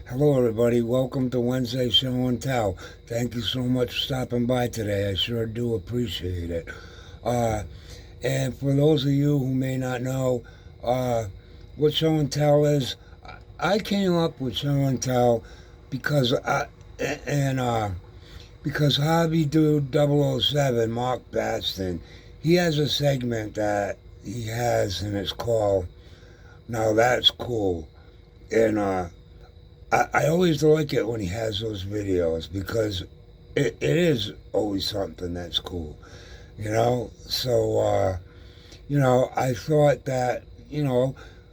Hello, everybody. Welcome to Wednesday Show and Tell. Thank you so much for stopping by today. I sure do appreciate it. Uh, and for those of you who may not know uh, what Show and Tell is, I came up with Show and Tell because and because Hobby Dude 007, Mark Baston, he has a segment that he has, and it's called "Now That's Cool." And I always like it when he has those videos because it is always something that's cool, you know? So, I thought that,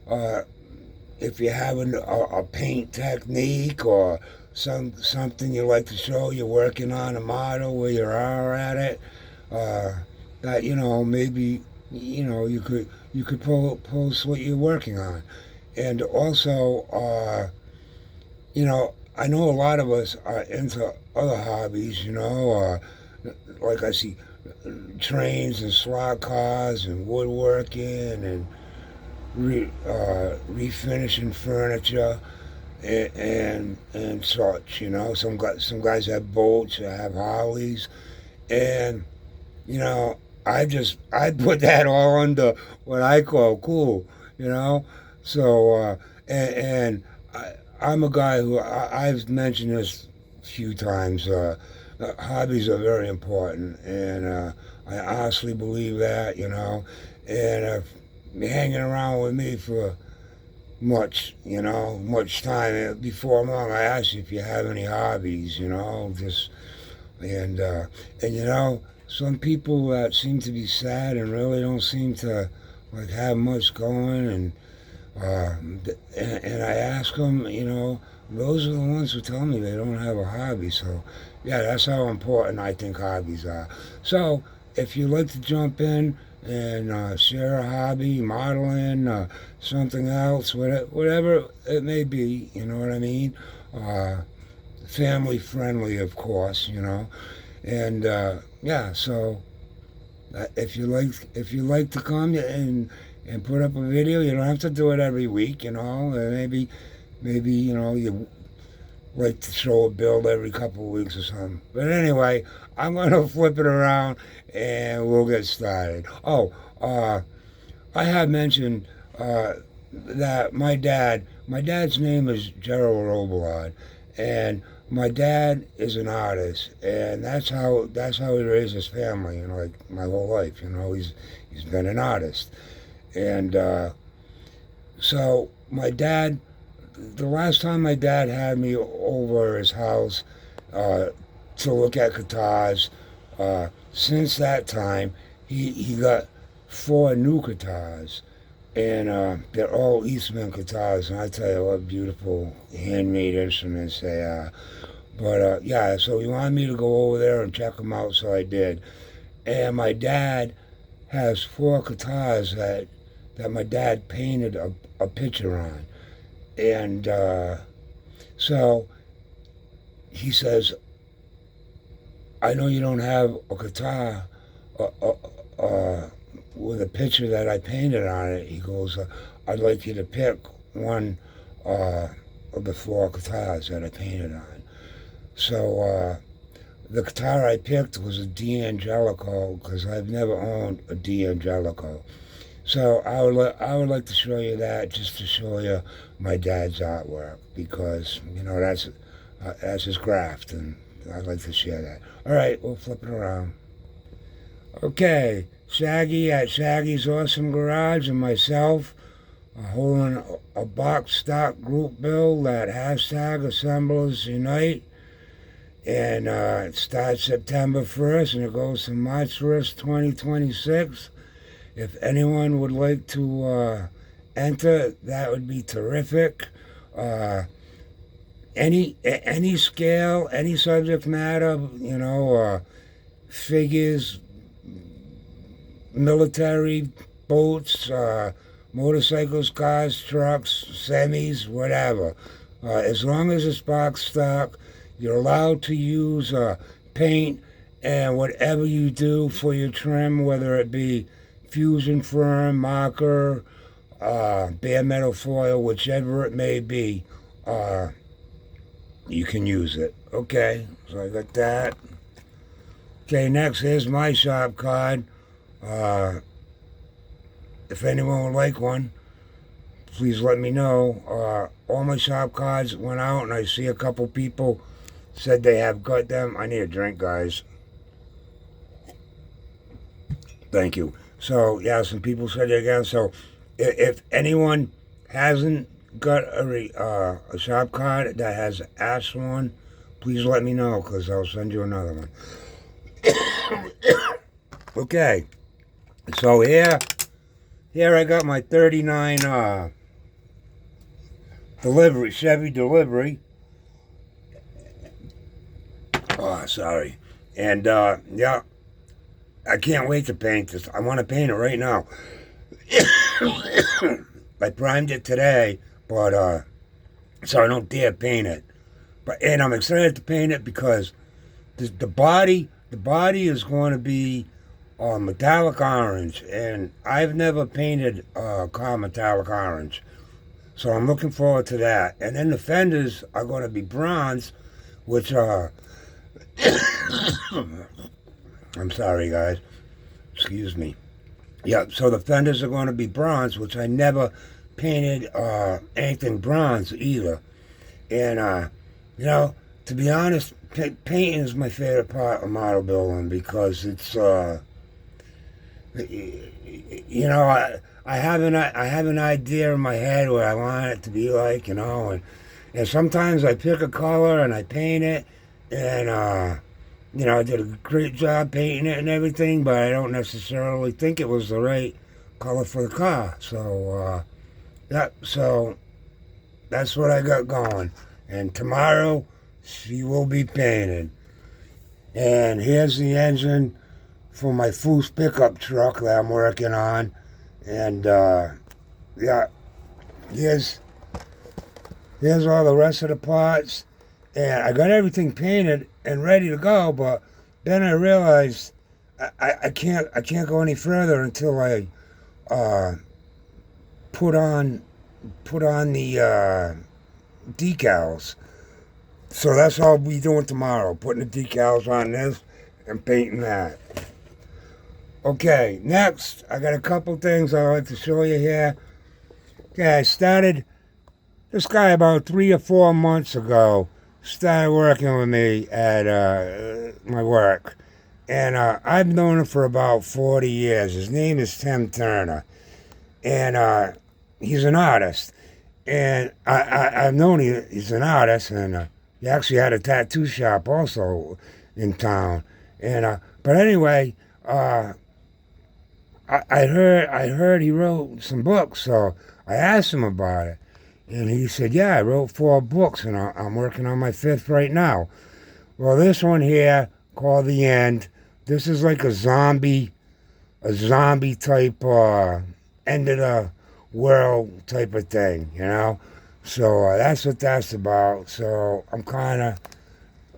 uh, if you're having a paint technique or something you like to show, you're working on a model where you are at it, uh, that, maybe, you could post what you're working on. And also, I know a lot of us are into other hobbies, like I see trains and slot cars and woodworking and refinishing furniture and such. Some guys have boats, have Harleys, and you know, I put that all under what I call cool, you know. So and I'm a guy who I've mentioned this a few times. Hobbies are very important, and I honestly believe that, And hanging around with me for much time before long, I ask you if you have any hobbies, just and uh, and some people that seem to be sad and really don't seem to like have much going, uh, and I ask them, those are the ones who tell me they don't have a hobby. So yeah, that's how important I think hobbies are. So if you like to jump in and share a hobby, modeling, something else, whatever it may be, you know what I mean? Uh, Family friendly, of course, and yeah, so if you like to come and put up a video, you don't have to do it every week. Maybe you like to show a build every couple of weeks or something. But anyway, I'm gonna flip it around and we'll get started. Oh, I have mentioned that my dad's name is Gerald Robillard, and my dad is an artist, and that's how he raised his family, like my whole life. He's been an artist, and so the last time my dad had me over his house uh, to look at guitars, since that time he got four new guitars, and they're all Eastman guitars, and I tell you what beautiful handmade instruments they are. But yeah, so he wanted me to go over there and check them out, so I did. And my dad has four guitars that my dad painted a picture on, and so he says, "I know you don't have a guitar uh, uh, with a picture that I painted on it." He goes, "I'd like you to pick one uh, of the four guitars that I painted on." So the guitar I picked was a D'Angelico because I've never owned a D'Angelico. So I would like to show you that just to show you my dad's artwork because that's his craft, and I'd like to share that. All right, we'll flip it around. Okay, Shaggy at Shaggy's Awesome Garage and myself are holding a box stock group build at hashtag Assemblers Unite. And it starts September 1st and it goes to March 1st, 2026. If anyone would like to enter, that would be terrific. Uh, any scale, any subject matter, figures, military, boats, motorcycles, cars, trucks, semis, whatever. As long as it's box stock, you're allowed to use paint and whatever you do for your trim, whether it be fusion firm, marker, bare metal foil, whichever it may be. Uh, you can use it. Okay, so I got that. Okay, next, here's my shop card. If anyone would like one, please let me know. All my shop cards went out, and I see a couple people said they have got them. I need a drink, guys. Thank you. So, yeah, some people said it again. So, if anyone hasn't got a shop card that has asked one, please let me know, because I'll send you another one. Okay. So, here I got my 39 delivery, Chevy delivery. Oh, sorry. And, yeah, I can't wait to paint this. I want to paint it right now. I primed it today, but, so I don't dare paint it. And I'm excited to paint it because the body is going to be metallic orange, and I've never painted car metallic orange. So I'm looking forward to that. And then the fenders are going to be bronze, which I'm sorry, guys. Excuse me. Yeah, so the fenders are going to be bronze, which I never painted anything bronze either. And, you know, to be honest, painting is my favorite part of model building because it's, you know, I have an idea in my head what I want it to be like, you know, and sometimes I pick a color and I paint it, and you know, I did a great job painting it and everything, but I don't necessarily think it was the right color for the car. So yeah, so that's what I got going. And tomorrow she will be painted. And here's the engine for my Foose pickup truck that I'm working on. And yeah, here's all the rest of the parts. And I got everything painted and ready to go, but then I realized I can't go any further until I put on the decals. So that's all I'll be doing tomorrow, putting the decals on this and painting that. Okay, next, I got a couple things I'd like to show you here. Okay, I started, this guy about 3 or 4 months ago started working with me at my work. And I've known him for about 40 years. His name is Tim Turner. And he's an artist. And I've known he's an artist, and he actually had a tattoo shop also in town. And but anyway, I heard he wrote some books, so I asked him about it. And he said, yeah, I wrote 4 books, and I'm working on my 5th right now. Well, this one here, called The End, this is like a zombie type, end of the world type of thing, you know? So that's what that's about. So I'm kind of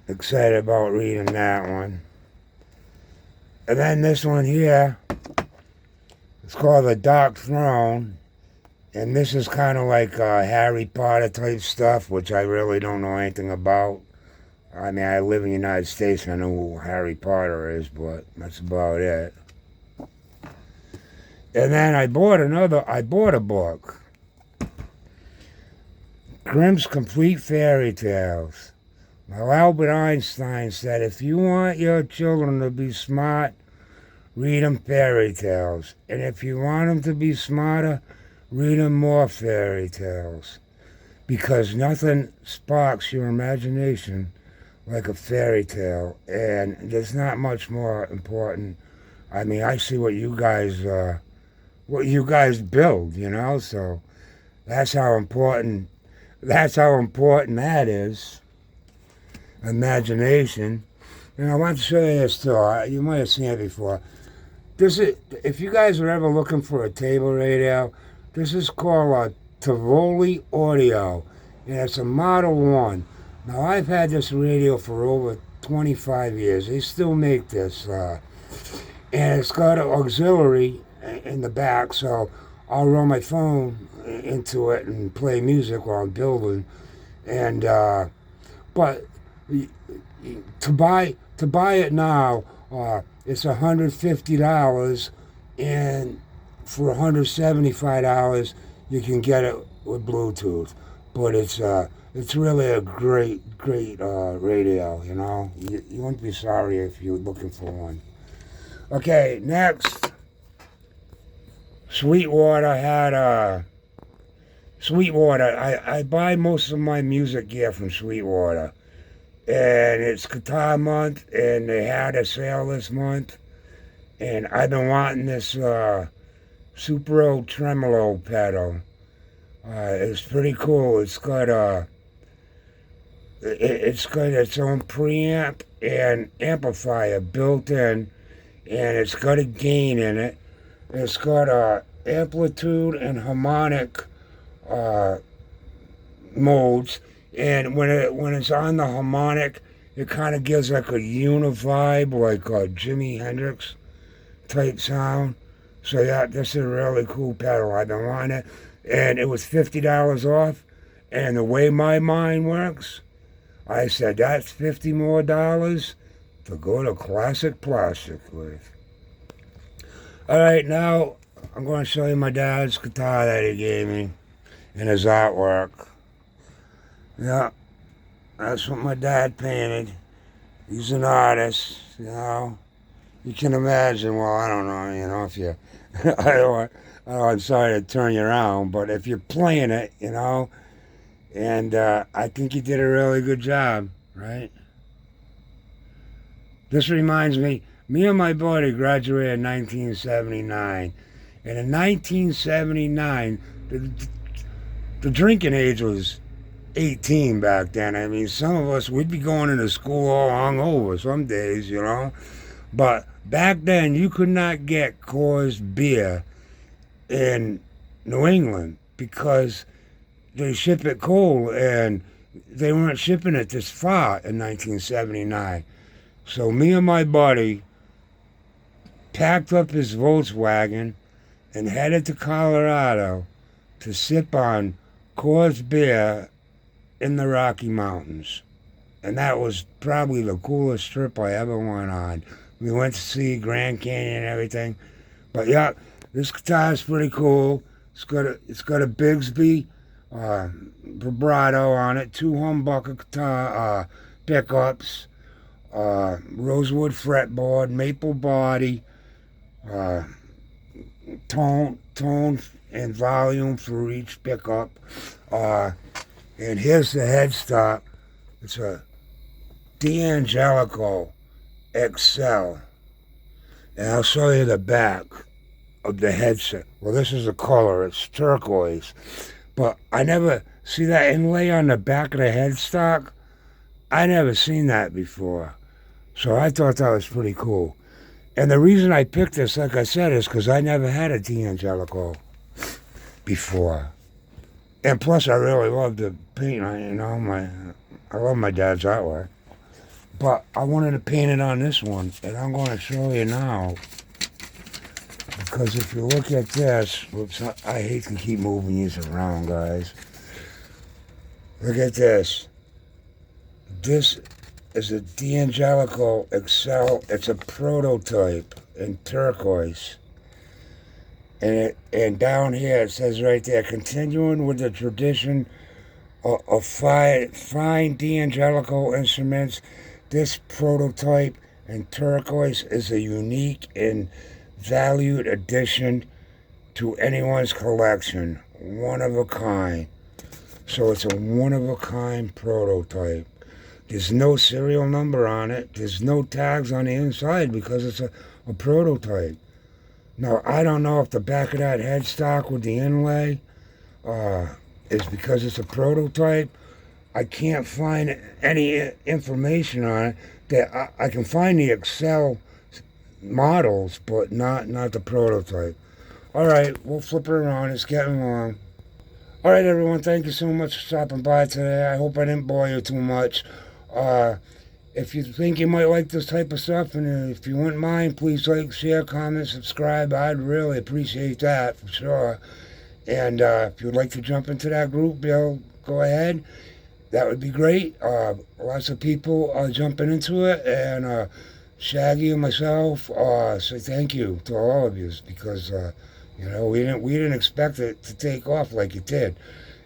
excited about reading that one. And then this one here, it's called The Dark Throne. And this is kind of like Harry Potter type stuff, which I really don't know anything about. I mean, I live in the United States and I know who Harry Potter is, but that's about it. And then I bought a book. Grimm's Complete Fairy Tales. Now, Albert Einstein said, if you want your children to be smart, read them fairy tales. And if you want them to be smarter, read them more fairy tales, because nothing sparks your imagination like a fairy tale, and there's not much more important. I mean, I see what you guys build, you know, so that's how important that is. Imagination. And I want to show you this too. You might have seen it before. This is, if you guys are ever looking for a table radio, this is called a Tivoli Audio, and it's a Model 1. Now, I've had this radio for over 25 years. They still make this. And it's got an auxiliary in the back, so I'll run my phone into it and play music while I'm building. And But to buy it now, it's $150, and for $175 you can get it with Bluetooth. But it's really a great radio. You wouldn't be sorry if you're looking for one. Okay, next, Sweetwater had Sweetwater. I buy most of my music gear from Sweetwater. And it's Guitar Month, and they had a sale this month. And I've been wanting this Supro Tremolo pedal. It's pretty cool. It's got its own preamp and amplifier built in, and it's got a gain in it. It's got amplitude and harmonic modes, and when it's on the harmonic, it kind of gives like a univibe, like a Jimi Hendrix type sound. So yeah, this is a really cool pedal. I've been wanting it, and it was $50 off. And the way my mind works, I said that's $50 more to go to Classic Plastic with. All right, now I'm going to show you my dad's guitar that he gave me and his artwork. Yeah, that's what my dad painted. He's an artist, You can imagine, well, I don't know, if you, I'm sorry to turn you around, but if you're playing it, and I think you did a really good job, right? This reminds me and my buddy graduated in 1979, and in 1979, the drinking age was 18 back then. I mean, some of us, we'd be going into school all hungover some days, But back then, you could not get Coors beer in New England because they ship it cold, and they weren't shipping it this far in 1979. So me and my buddy packed up his Volkswagen and headed to Colorado to sip on Coors beer in the Rocky Mountains. And that was probably the coolest trip I ever went on. We went to see Grand Canyon and everything. But yeah, this guitar is pretty cool. It's got a Bigsby vibrato on it, 2 humbucker guitar pickups, rosewood fretboard, maple body, tone and volume for each pickup. And here's the headstock. It's a D'Angelico XL. And I'll show you the back of the headset. Well, this is the color. It's turquoise. But I never see that inlay on the back of the headstock. I never seen that before. So I thought that was pretty cool. And the reason I picked this, like I said, is because I never had a D'Angelico before. And plus, I really love the paint. I love my dad's artwork. But I wanted to paint it on this one, and I'm going to show you now. Because if you look at this, whoops, I hate to keep moving these around, guys. Look at this. This is a D'Angelico XL. It's a prototype in turquoise. And down here it says right there, continuing with the tradition of fine D'Angelico instruments, this prototype in turquoise is a unique and valued addition to anyone's collection. One of a kind. So it's a one-of-a-kind prototype. There's no serial number on it. There's no tags on the inside because it's a prototype. Now, I don't know if the back of that headstock with the inlay is because it's a prototype. I can't find any information on it. I can find the Excel models, but not the prototype. All right, we'll flip it around. It's getting long. All right, everyone, thank you so much for stopping by today. I hope I didn't bore you too much. If you think you might like this type of stuff, and if you wouldn't mind, please like, share, comment, subscribe. I'd really appreciate that, for sure. And if you'd like to jump into that group, Bill, go ahead. that would be great. Lots of people are jumping into it, and Shaggy and myself say thank you to all of you because we didn't expect it to take off like it did.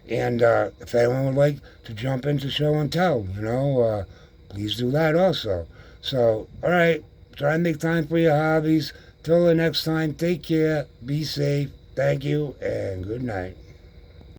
And if anyone would like to jump into show and tell, please do that also. So, all right, try and make time for your hobbies. Till the next time, take care, be safe, thank you, and good night.